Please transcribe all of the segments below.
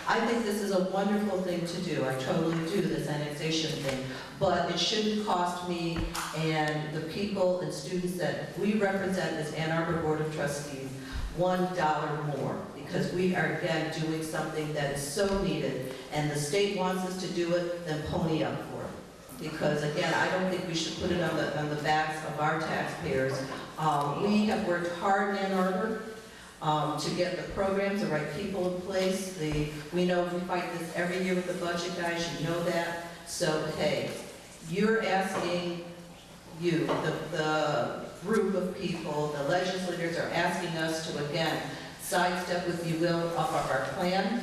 I think this is a wonderful thing to do. I totally do, this annexation thing. But it shouldn't cost me and the people and students that we represent as Ann Arbor Board of Trustees $1 more. Because we are, again, doing something that is so needed. And the state wants us to do it, then pony up for it. Because, again, I don't think we should put it on the backs of our taxpayers. We have worked hard in Ann Arbor to get the programs, the right people in place. We know we fight this every year with the budget, guys, you know that. So, hey, you're asking the group of people, the legislators are asking us to, again, sidestep, if you will, off of our plan.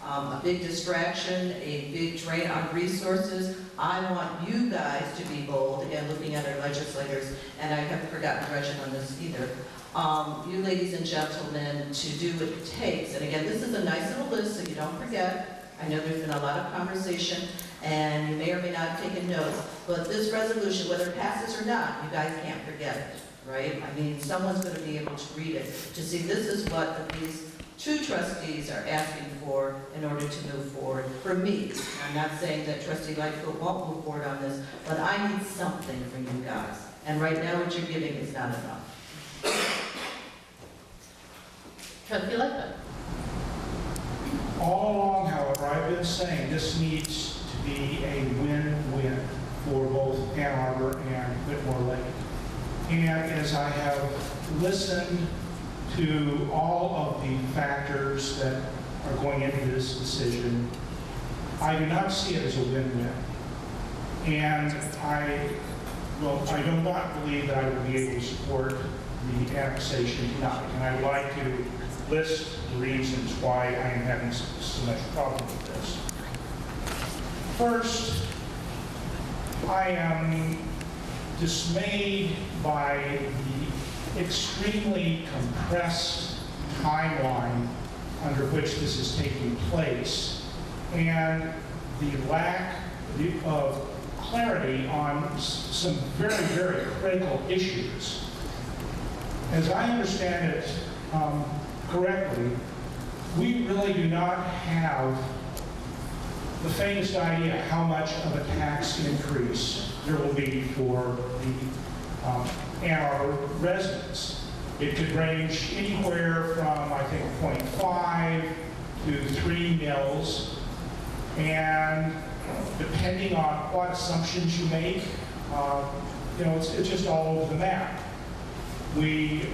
A big distraction, a big drain on resources. I want you guys to be bold, again, looking at our legislators, and I haven't forgotten Gretchen on this either. You ladies and gentlemen, to do what it takes, and again, this is a nice little list, so you don't forget. I know there's been a lot of conversation, and you may or may not have taken notes, but this resolution, whether it passes or not, you guys can't forget it, right? I mean, someone's going to be able to read it, to see this is what these two trustees are asking for in order to move forward. For me, I'm not saying that Trustee Lightfoot won't move forward on this, but I need something from you guys. And right now what you're giving is not enough. Trustee Lightfoot. All along, however, I've been saying this needs to be a win-win for both Ann Arbor and Whitmore Lake. And as I have listened to all of the factors that are going into this decision, I do not see it as a win-win. And I do not believe that I will be able to support the annexation tonight. And I would like to list the reasons why I am having so much problem with this. First, I am dismayed by the extremely compressed timeline under which this is taking place and the lack of clarity on some very, very critical issues. As I understand it correctly, we really do not have the faintest idea how much of a tax increase there will be for the Ann Arbor residents. It could range anywhere from, I think, 0.5 to 3 mils, and depending on what assumptions you make, it's just all over the map. We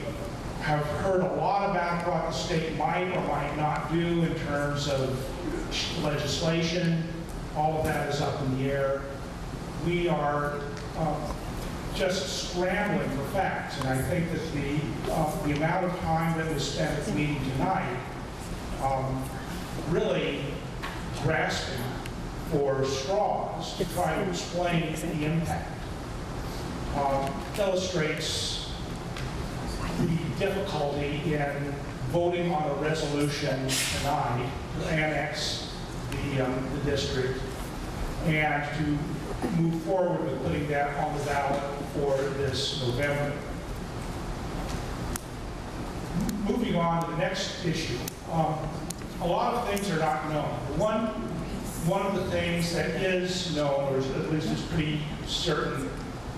have heard a lot about what the state might or might not do in terms of legislation. All of that is up in the air. We are just scrambling for facts, and I think that the amount of time that was spent at the meeting tonight really grasping for straws to try to explain the impact illustrates the difficulty in voting on a resolution tonight to annex the district and to move forward with putting that on the ballot for this November. Moving on to the next issue. A lot of things are not known. One of the things that is known, or at least is pretty certain,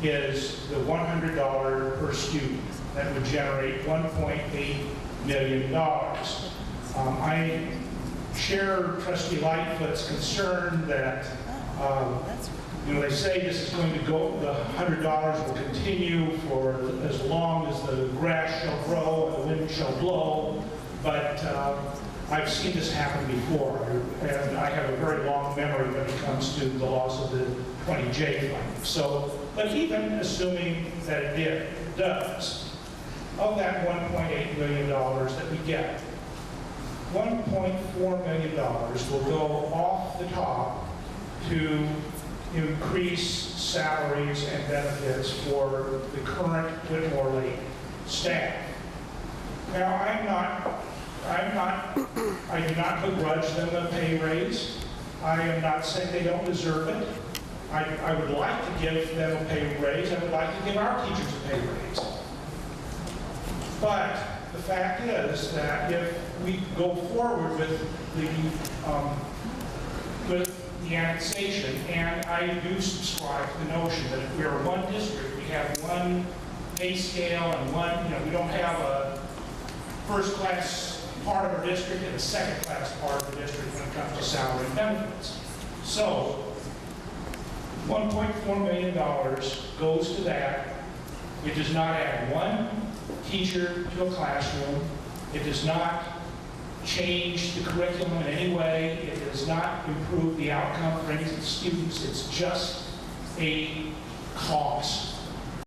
is the $100 per student that would generate $1.8 million. I share Trustee Lightfoot's concern that they say this is going to go, the $100 will continue for as long as the grass shall grow and the wind shall blow, but I've seen this happen before, and I have a very long memory when it comes to the loss of the 20J fund. So, but even assuming that it does, of that $1.8 million that we get, $1.4 million will go off the top to increase salaries and benefits for the current Whitmore Lake staff. Now, I do not begrudge them a pay raise. I am not saying they don't deserve it. I would like to give them a pay raise. I would like to give our teachers a pay raise. But the fact is that if we go forward with the annexation, and I do subscribe to the notion that if we are one district, we have one pay scale and one, we don't have a first-class part of our district and a second-class part of the district when it comes to salary and benefits. So, $1.4 million goes to that. It does not add one teacher to a classroom. It does not change the curriculum in any way. It does not improve the outcome for any of the students. It's just a cost.